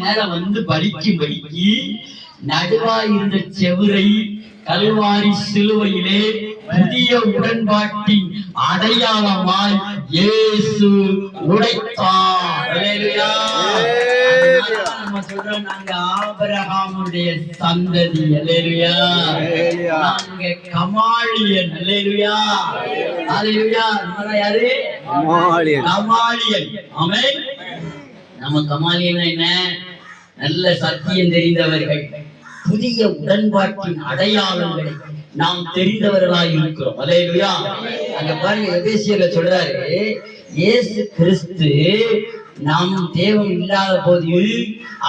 மேல வந்து பலிக்கும்படிக்கு நடுவாய் இருந்த செவுரை கல்வாரி சிலுவையிலே புதிய உடன்பாட்டின் அடையாளமாய் இயேசு உடைத்தார். நம்ம சொல்றோம், நாங்க ஆபிரகாமுடைய சந்ததி. அல்லேலூயா. நாங்க கமாலியன். அல்லேலூயா. அல்லேலூயா. நம்ம யாரு? கமாலியன். ஆமென். நம்ம கமாலியன்னா என்ன? நல்ல சத்தியம் தெரிந்தவர்கள், புதிய உடன்பாட்டின் அடையாளங்களை நாம் தெரிந்தவர்களாய் இருக்கிறோம். அல்லேலூயா. அங்க பாருங்க, எபேசியர்ல சொல்றாரு, இயேசு கிறிஸ்து நாம் தேவன் இல்லாத போது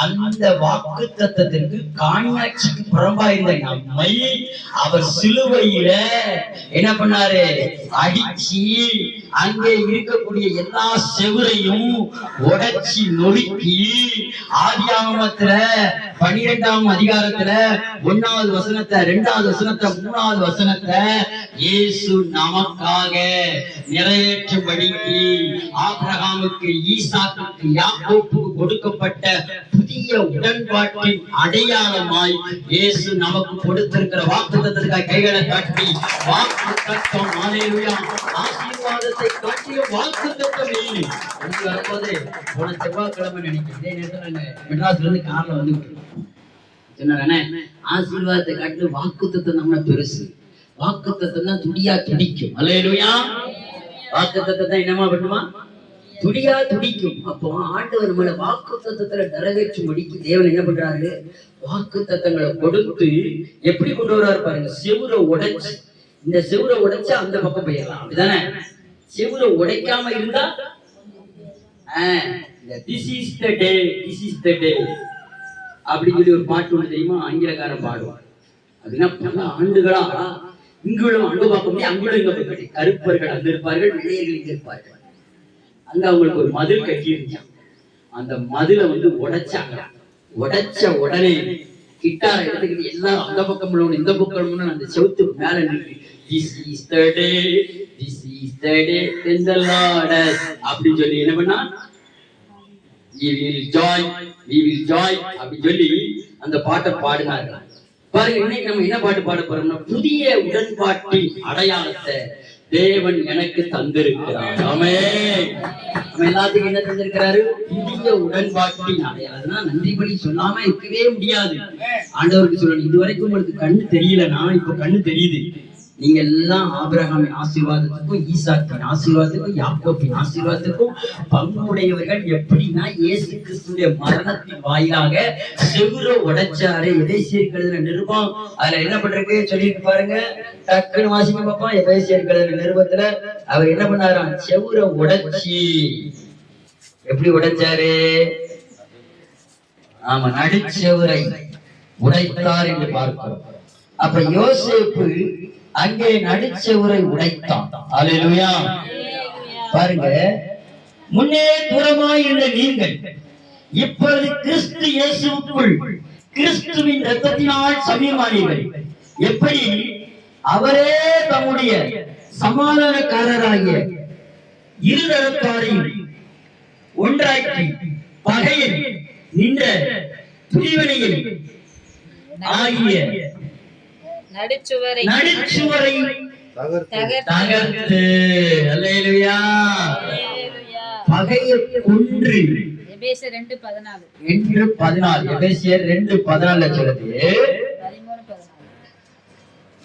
அந்த வாக்கு தத்தத்திற்கு காணியாட்சிக்கு புறம்பாயிருந்த நம்மை அவர் சிலுவையில என்ன பண்ணாரு? அடிச்சு அங்கே இருக்கக்கூடிய எல்லா செவுரையும் உடைச்சி நொறுக்கி ஆதியாகமத்துல 12ஆம் அதிகாரத்துல 1வது வசனத்தை 2வது வசனத்தை 3வது வசனத்தை இயேசு நமக்காக நிறைவேற்றும்படிக்கு ஆபிரகாமுக்கு, ஈசாக்குக்கு, யாக்கோபுக்கு கொடுக்கப்பட்ட புதிய உடன்பாட்டின் அடையாளமாய் இயேசு நமக்கு கொடுத்திருக்கிற வாக்குத்தத்தத்துக்காக கைகளை காட்டி வாக்குத்தத்தம், அல்லேலூயா, ஆசீர்வாதத்தை காட்டிய வாக்குத்தத்தம் வரும்போது போன செவ்வாய்க்கிழமை நினைக்கிறேன், இதே நேரத்தில் நாங்க மெட்ராஸ்ல இருந்து கார்ல வந்து சொன்னாரே, ஆசீர்வாதத்தை காட்டி வாக்குத்தத்தம் நம்ம பெருசு. வாக்குத்தத்தம் தான் துடியா துடிக்கும். அல்லேலூயா. வாக்குத்தத்தம் என்னமா பண்ணுமா? துடியா துடிக்கும். அப்போ ஆண்டவர் நம்மள வாக்கு தத்தத்துல நிறைவேற்றும்படிக்கு தேவன் என்ன பண்றாரு? வாக்கு தத்தங்களை கொடுத்து எப்படி கொண்டு வர்றாரு பாருங்க. செவுரை உடைச்சு, இந்த செவுரை உடைச்சா அந்த பக்கம் போயிடலாம், அப்படிதானே? செவுரை உடைக்காம இருந்தா this is the day, this is the day அப்படின்னு சொல்லி ஒரு பாட்டு ஒண்ணு தெரியுமா? ஆங்கிலக்காரன் பாடுவார். அப்படின்னா பல ஆண்டுகளா இங்குள்ள அங்க பார்க்க முடியும், அங்குள்ள இங்க போய் கருப்பர்கள் அங்க இருப்பார்கள், வெள்ளையர்கள் இங்க இருப்பார்கள். அங்க அவங்களுக்கு ஒரு மதில் கட்டி இருந்தாங்க. அந்த மதிலை வந்து உடைச்சாங்க. உடைச்ச உடனே கிட்டார எடுத்துக்கிட்டு எல்லாரும் அந்த பக்கம் உள்ளவங்க இந்த பக்கம் அந்த செவுத்து மேல நின்று this is the day, this is the day when the Lord has அப்படின்னு சொல்லி என்ன பண்ணா, we will joy, we will joy அப்படின்னு சொல்லி அந்த பாட்டை பாடினாங்க. பாருங்க, இன்னைக்கு நம்ம என்ன பாட்டு பாட போறோம்னா, புதிய உடன்பாட்டின் அடையாளத்தை தேவன் எனக்கு தந்திருக்கிறார். ஆமென். நம்ம எல்லாத்துக்கும் என்ன தந்திருக்கிறாரு? புதிய உடன்பாட்டின் அடையாளம். நன்றிபடி சொல்லாம இருக்கவே முடியாது. ஆண்டவருக்கு சொல்லணும், இதுவரைக்கும் உங்களுக்கு கண்ணு தெரியலனா இப்ப கண்ணு தெரியுது. நீங்க எல்லாம் ஆபிரகாமின் ஆசீர்வாதத்துக்கும், ஈசாக்கின் ஆசீர்வாதத்துக்கும், யாக்கோபின் ஆசீர்வாதத்துக்கும் பங்குடையவர்கள். எப்படின்னா, இயேசு கிறிஸ்துடைய மரணத்தின் வாயிலாக செவுரை உடைச்சாரு. எபேசியருக்கு எழுதின நிருபம் அதுல என்ன பண்றது சொல்லிட்டு பாருங்க, டக்குன்னு வாசிக்க பார்ப்போம். எபேசியருக்கு எழுதின நிருபத்துல அவர் என்ன பண்ணாராம்? செவுரை உடைச்சி. எப்படி உடைச்சாரு? ஆமா, நடுச்செவுரை உடைத்தார் என்று பார்க்கிறோம். அப்ப யோசேப்பு அங்கே நடுச்செவுரை உடைத்தான். அல்லேலூயா. பாருங்க, முன்னே தூரமாயிருந்த நீங்கள் இப்பொழுது கிறிஸ்து இயேசுவுக்குள் கிறிஸ்துவின் இரத்தத்தினால் சமீபமானீர்கள். எப்படி? அவரே தம்முடைய சமாதானக்காரராகிய இருதரத்தாரையும் ஒன்றாக்கி பகையில் நின்ற பிரிவினையில் ஆகிய நடுச்சுவரை தகர்த்து, அல்லேலூயா, பகையை கொன்று. எபேசியர் 2:14 எபேசியர் 2:14 சொல்லுது.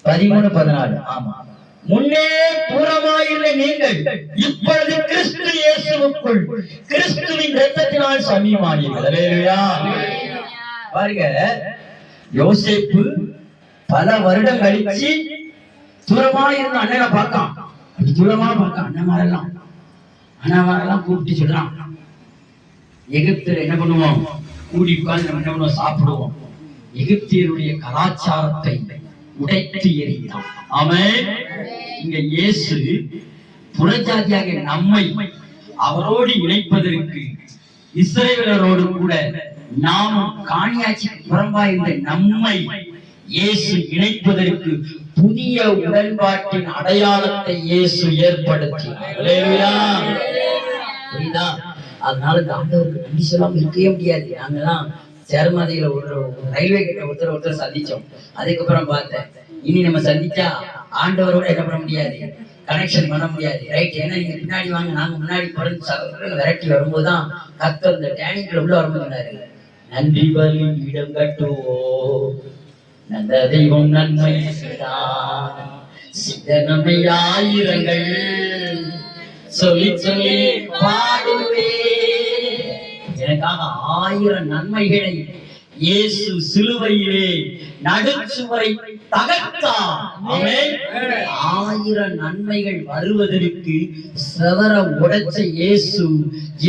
13:14 ஆமா. முன்னே தூரமாயுள்ள நீங்கள் இப்பொழுது கிறிஸ்து இயேசுவுக்குள் கிறிஸ்துவின் இரத்தத்தினால் சமீபமானீர்கள். அல்லேலூயா. பாருங்க, யோசேப்பு பல வருடம் கழிச்சு தூரமா இருந்த அண்ணனை பார்த்தான். தூரமா பார்த்தான். அண்ணமாரெல்லாம் கூப்பிட்டு சொல்றான், எகிப்துல என்ன பண்ணுவோம்? கூடி உட்கார்ந்து நம்ம என்ன பண்ணுவோம்? சாப்பிடுவோம். எகிப்தியருடைய கலாச்சாரத்தை உடைத்து எறிகிறான். ஆமென். இங்க இயேசு புறஜாதியாக நம்மை அவரோடு இணைப்பதற்கு, இஸ்ரவேலரோடு கூட நாம் காணியாட்சிக்கு புறம்பாயிருந்த நம்மை இயேசு இணைப்பதற்கு புதிய உடன்பாட்டின் அடையாளத்தை இயேசு ஏற்படுத்தினார். அல்லேலூயா. புரியுதா? அதனால இந்த ஆண்டவருக்கு நன்றி சொல்லாம இருக்கவே முடியாது. நாங்கெல்லாம் சேர்மதியில ஒரு ரயில்வே கிட்ட ஒருத்தர் சந்திச்சோம். அதுக்கப்புறம் பார்த்தேன், இனி நம்ம சந்திச்சா ஆண்டவரோட என்ன பண்ண முடியாது, கனெக்ஷன் பண்ண முடியாது. ரைட், ஏன்னா நீங்க பின்னாடி வாங்க, நாங்க முன்னாடி பிறந்து விரட்டி வரும்போதுதான் கர்த்தர் இந்த டேனிங்ல உள்ள வரும்போது நன்றி பலி இடம் கட்டுவோ, நல்ல தெய்வம் நன்மை சிதனமை ஆயிரங்கள் சொல்லி சொல்லி பாடுவே. எனக்காக 1000 நன்மைகளை இயேசு சிலுவையிலே நடுச்சுவரை தகர்த்தார். ஆமென். 1000 நன்மைகள் வருவதற்கு செவர உடைச்ச இயேசு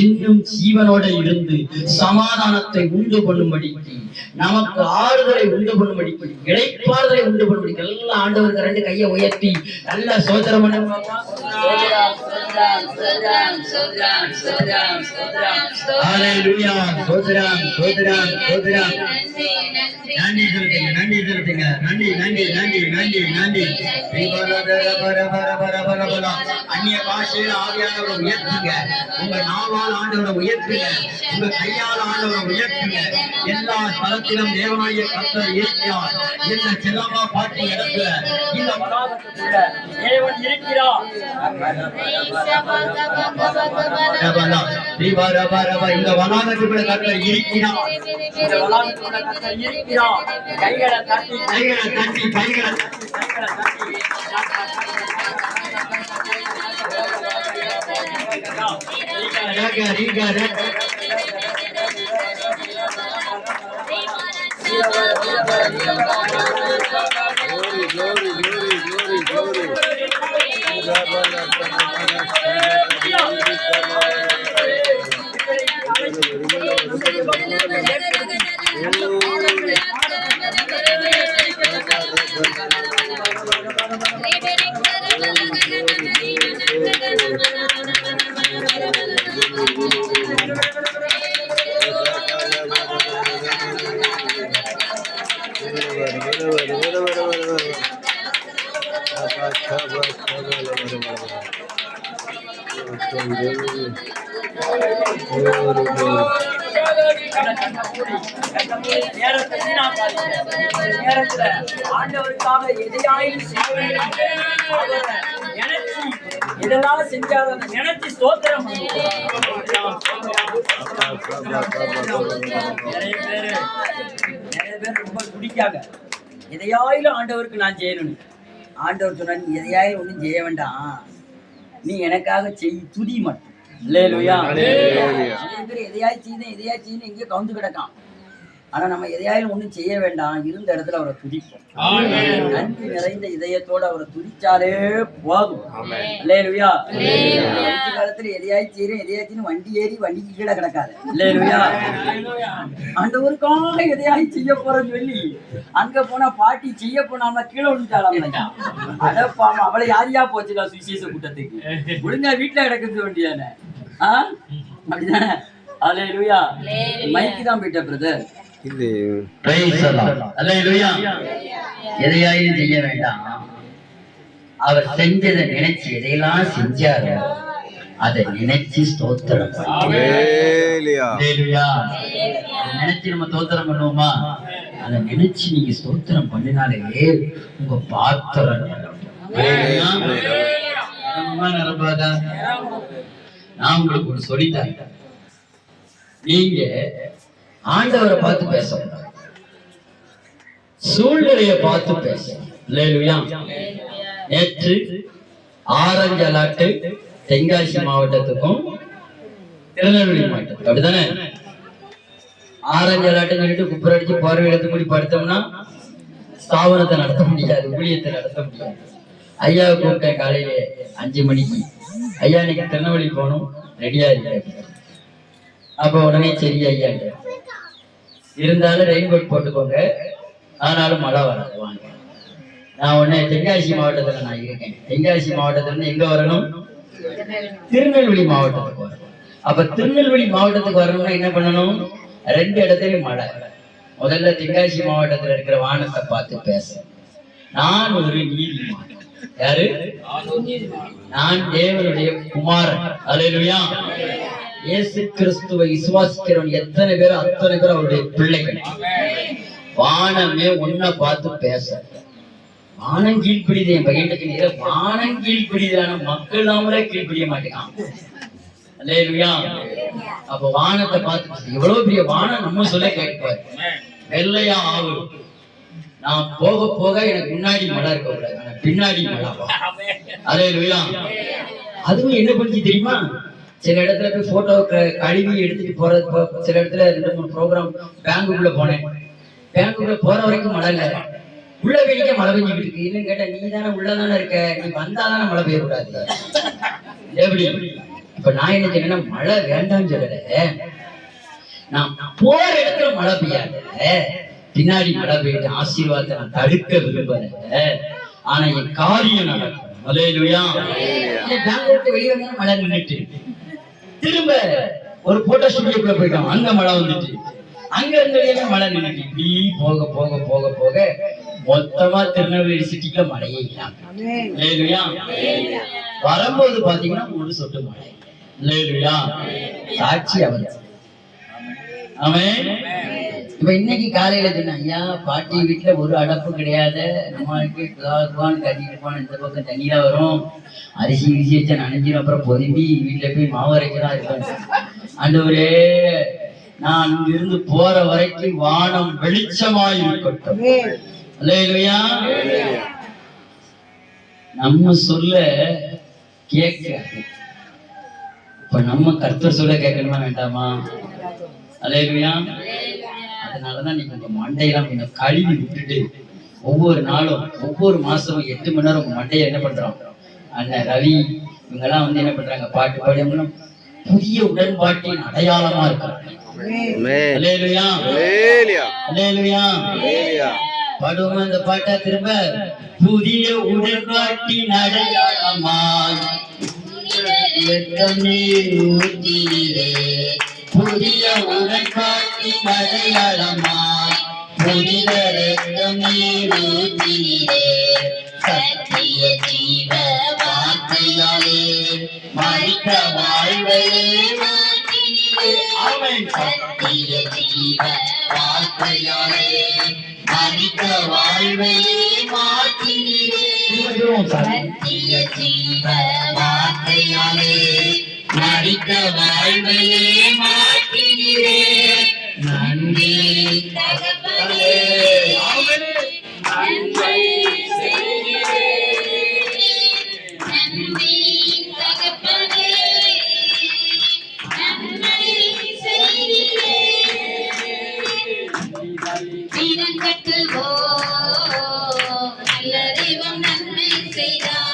இன்னும் ஜீவனோட இருந்து சமாதானத்தை உண்டு பண்ணும்படிக்கு, நமக்கு ஆறுதலை உண்டு பண்ணும்படிக்கு, இளைப்பாறுதலை உண்டு பண்ணும்படிக்கு எல்லாம் ஆண்டவருக்கு 2 கையை உயர்த்தி நல்லா சோதரம் பண்ணுவாங்க. ஹalleluya, சோதரம் சோதரம் சோதரம். நன்றி சொல்லுங்க, நன்றி சொல்லுங்க, நன்றி நன்றி நன்றி நன்றி நன்றி. அந்நிய பாஷையில் ஆவியானவரை உயர்த்துங்க, உங்க நாவால் ஆண்டவரை உயர்த்துங்க, உங்க கையால் ஆண்டவரை உயர்த்துங்க. எல்லா ஸ்தலத்திலும் தேவனாகிய கர்த்தர் இருக்கிறார். இந்த செல்லமா பாட்டு இடத்துல இந்த வளாகத்துக்குள்ள தேவன் இருக்கிறார். இந்த வளாகத்துக்குள்ள கர்த்தர் இருக்கிறார். இந்த வளாகத்துக்குள்ள கர்த்தர் இருக்கிறார். கைகளை தட்டி கைகளை தட்டி கைகளை தட்டி கைகளை தட்டி ஆண்டவருக்காக எதையாயும் இதெல்லாம் செஞ்சாத நினைச்சு ஸ்தோத்திரம். நிறைய பேர் ரொம்ப துடிக்காங்க, எதையாயிலும் ஆண்டவருக்கு நான் செய்யணும். ஆண்டவர் சொன்னா நீ எதையாயிலும் ஒன்றும் செய்ய வேண்டாம், நீ எனக்காக செய், துதி மட்டும். அல்லேலூயா. நிறைய பேர் எதையாச்சும் எங்கேயோ கவுந்து கிடக்கான். ஆனா நம்ம எதையாயிலும் ஒண்ணும் செய்ய வேண்டாம், இருந்த இடத்துல அவரை துதிப்போம். நன்றி நிறைந்த இதயத்தோட அவரை துதிச்சாலே போதும். அல்லேலூயா. காலத்துல எதையாச்சும் வண்டி ஏறி வண்டிக்கு கீழே கிடக்காது. அல்லேலூயா. ஆண்டவருக்காக எதையாச்சும் செய்ய போறேன்னு சொல்லி அங்க போனா பாட்டி செய்ய போனாம கீழே விழுந்துட்டாளாம். அடப்பாம அவளை யாரையா போச்சுடா சுவிசேஷ கூட்டத்துக்கு, ஒழுங்கா வீட்டுல கிடக்குது வேண்டியானே. அப்படிதானே? அல்லேலூயா. மைக்கு தான் போயிட்ட பிரதர். எதையாயும் செய்ய வேண்டாம், அவர் செஞ்சதை நினைச்சு எதையெல்லாம் செஞ்சாரோ அதை நினைச்சு ஸ்தோத்திரம் நினைச்சு நம்ம ஸ்தோத்திரம் பண்ணுவோமா? அதை நினைச்சு நீங்க ஸ்தோத்திரம் பண்ணினாலே உங்க பாத்திரம் நிரம்பாதா? நான் உங்களுக்கு ஒண்ணு சொல்லித்தரேன். நீங்க ஆண்டவரை பார்த்து பேசக்கூடாது, சூழ்நிலையை பார்த்து பேசணும். அல்லேலூயா. நேற்று ஆரஞ்சு அலாட்டு தென்காசி மாவட்டத்துக்கும் திருநெல்வேலி மாவட்டம், அப்படித்தானே? ஆரஞ்சு அலாட்டுன்னு சொல்லிட்டு குப்பரை அடிச்சு பார்வை எடுத்து முடி படுத்தோம்னா ஸ்தாபனத்தை நடத்த முடியாது, ஊழியத்தை நடத்த முடியாது. ஐயாவை கூப்பிட்டேன் காலையில 5 மணிக்கு, ஐயா இன்னைக்கு திருநெல்வேலி போகணும், ரெடியா இருக்கு. அப்ப உடனே சரி ஐயா, இருந்தாலும் ரெயின்கோட் போட்டுக்கோங்க, ஆனாலும் மழை வராது வாங்க. நான் உடனே தென்காசி மாவட்டத்துல நான் இருக்கேன். தென்காசி மாவட்டத்துல இருந்து எங்க வரணும்? திருநெல்வேலி மாவட்டத்துக்கு வரணும். அப்ப திருநெல்வேலி மாவட்டத்துக்கு வரணும்னா என்ன பண்ணணும்? 2 இடத்துலயும் மழை. முதல்ல தென்காசி மாவட்டத்துல இருக்கிற வானத்தை பார்த்து பேச, நான் ஒரு நீதிமான். யாரு? நான் தேவனுடைய குமாரன். அல்லேலூயா. இயேசு கிறிஸ்துவை விசுவாசிக்கிறவன் எத்தனை பேர் அத்தனை பேர் அவருடைய பிள்ளைகள். வானமே உன்னை பார்த்து பேச வானம் கீழ்பிடிது. என் பையனுக்கு வானம் கீழ்பிடிதான மக்கள் நாமளே கீழ்பிடிய மாட்டேங்கான். அல்லேலூயா. அப்ப வானத்தை பார்த்து எவ்வளவு பெரிய வானம் நம்ம சொல்ல கேட்பாரு. வெள்ளையா ஆவு, நான் போக போக எனக்கு முன்னாடி மழை இருக்க கூடாது, பின்னாடி மழை. அல்லேலூயா. அதுவும் என்ன பண்ணி தெரியுமா, சில இடத்துல போய் போட்டோ கழுவி எடுத்துட்டு போறது. சில இடத்துல 2-3 ப்ரோக்ராம் பேங்குக்குள்ள போனேன். பேங்குக்குள்ள போற வரைக்கும் மழை இல்லை, உள்ள வெளிக்க மழை பெஞ்சுக்கிட்டு இருக்கு. இன்னும் கேட்டா, நீ தானே உள்ளதானே இருக்க, நீ வந்தாதானே மழை பெய்ய கூடாது. எப்படி? இப்ப நான் என்ன சொன்னேன்னா, மழை வேண்டாம்னு சொல்லல, நான் போற இடத்துல மழை பெய்யாத, பின்னாடி மழை பெய்ய ஆசீர்வாதத்தை நான் தடுக்க விரும்பல. ஆனா என் காரியம் நடக்கும். அல்லேலூயா. பேங்க் வெளியே வந்தா மழை நின்றுட்டு, திரும்ப ஒரு போட்டோ ஸ்டுடியோக்குள்ள போயிட்டோம், அங்க மழை வந்துட்டு, அங்க இருந்த மழை நின்றுட்டு, இப்படி போக போக போக போக மொத்தமா திருநெல்வேலி சிட்டிக்குள்ள மழையே இல்லையா. வரும்போது பாத்தீங்கன்னா ஒரு சொட்டு மழை இல்லையா. சாட்சி அவர். அவன் இப்ப இன்னைக்கு காலையில சொன்ன, ஐயா பாட்டி வீட்டுல ஒரு அடப்பு கிடையாது, நம்மளுக்கு கட்டிட்டு இந்த பக்கம் தண்ணியா வரும், அரிசி விரிசி வச்சா நனைஞ்சிடும், அப்புறம் பொதும்பி வீட்டுல போய் மாவு அரைக்கலாம் இருப்பேன். ஆண்டவரே, நான் இங்கிருந்து போற வரைக்கும் வானம் வெளிச்சமாய் இருக்கட்டும். அல்லேலூயா. நம்ம சொல்ல கேட்க, இப்ப நம்ம கர்த்தர் சொல்ல கேட்கணுமா வேண்டாமா? அல்லேலூயா. அதனாலதான் நீங்க உங்க மண்டையெல்லாம் கொஞ்சம் கழுவி விட்டுட்டு, ஒவ்வொரு நாளும் ஒவ்வொரு மாசமும் 8 மணி நேரம் உங்க மண்டையை என்ன பண்றோம், அண்ணன் ரவி இவங்கெல்லாம் வந்து என்ன பண்றாங்க, பாட்டு பாடி புதிய உடன்பாட்டின் அடையாளமா இருக்காங்க. அல்லேலூயா. அல்லேலூயா. பாடுவோமா இந்த பாட்டா திரும்ப? புதிய உடன்பாட்டின் அடையாளமாய் புதிய உடன்பாட்டின் அடையாளமாய் புனித ரத்தம் நீர் ஊற்றினீரே, சத்திய ஜீவ வார்த்தையாலே மரித்த வாழ்வையே மாற்றினீரே. சத்திய ஜீவ வார்த்தையாலே மரித்த வாழ்வையே மாற்றினீரே. சத்திய ஜீவ வார்த்தையாலே மரித்த வாழ்வையே மாற்றினீரே. நன்றி தகப்பனே, நன்றி செய்கிறேன். நன்றி தகப்பனே, நன்றி செய்கிறேன். வீரங்கட்டுவோம், நல்ல தெய்வம் நன்மை செய்தார்.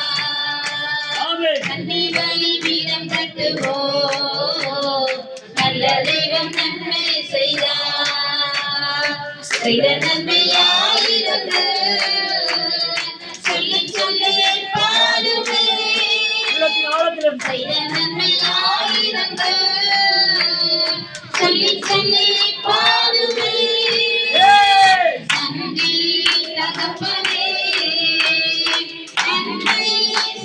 நன்றி பலி வீரம் கட்டுவோம், நல்ல தெய்வம் நன்மை செய்தார். செய்த நன்மையாயிருந்து சொல்லி சொல்லி பாடுவேன். செய்த நன்மையாயிருந்து சொல்லி சொல்லி பாடுவேன். நன்றி தகப்பனே, நன்மை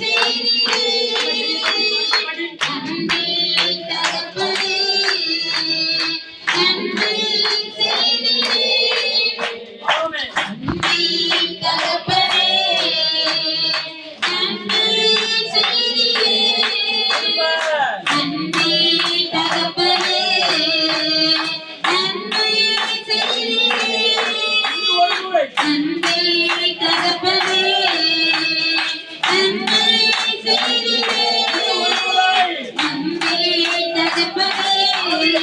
செய்கிறேன். நன்றி தகப்பனே, நன்மை செய்கிறேன். நன்றி தகப்பனே, நன்மை செய்கிறேன். நன்றி தகப்பனே, நன்மை செய்கிறேன். நன்றி தகப்பனே, நன்மை செய்கிறேன். நன்றி தகப்பனே, நன்மை செய்கிறேன். நன்றி தகப்பனே, நன்மை செய்கிறேன். நன்றி தகப்பனே, நன்மை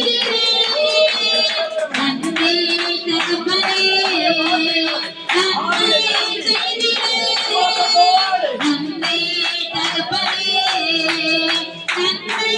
செய்கிறேன். நன்றி தகப்பனே, நன்மை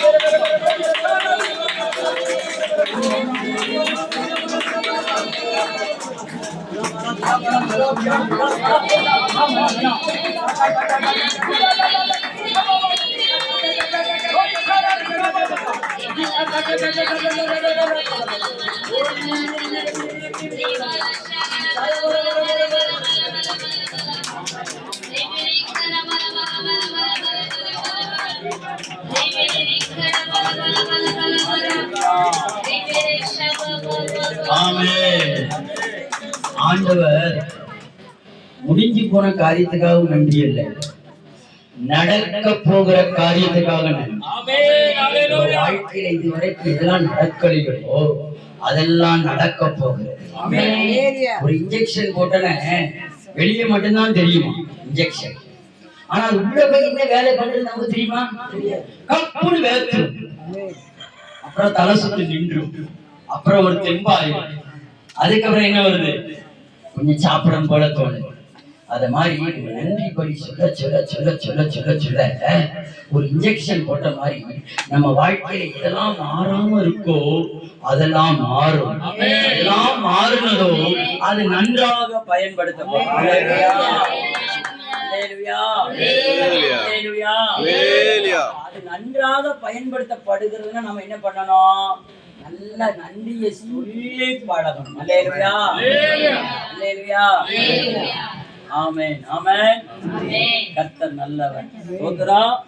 செய்கிறேன். ஆண்டவர் முடிஞ்சு போன காரியத்துக்காக நன்றி இல்லை, நடக்க போகிற காரியத்துக்காக நன்றி. வாழ்க்கையில இதுவரைக்கும் எதெல்லாம் நடக்கலையோ அதெல்லாம் நடக்க போகிறது. ஒரு இன்ஜெக்ஷன் போட்டன வெளியே மட்டும்தான் தெரியுமா இன்ஜெக்ஷன், ஆனா அது உள்ள போய் என்ன வேலை பண்றது நமக்கு தெரியுமா? கப்புன்னு வேர்த்து, அப்புறம் தலை சுத்து நின்றும், அப்புறம் ஒரு தெம்பாய், அதுக்கப்புறம் என்ன வருது, கொஞ்சம் சாப்பிடும் போல தோணுது. அத மாதிரி நன்றி படி சொல்ல சொல்ல சொல்ல சொல்ல சொல்ல சொல்ல ஒரு இன்ஜெக்ஷன் போட்ட மாதிரி நம்ம வாழ்க்கையில எதெல்லாம் மாறாம இருக்கோ அதெல்லாம் மாறும். எல்லாம் மாறுனதோ அது நன்றாக பயன்படுத்தப்படும். அது நன்றாக பயன்படுத்தப்படுகிறதுன்னா நம்ம என்ன பண்ணணும்? நல்ல நன்றியை சொல்லி பழகணும். அல்லேலூயா, அல்லேலூயா, ஆமென், ஆமென். கர்த்தர் நல்லவர். ஸ்தோத்திரம்.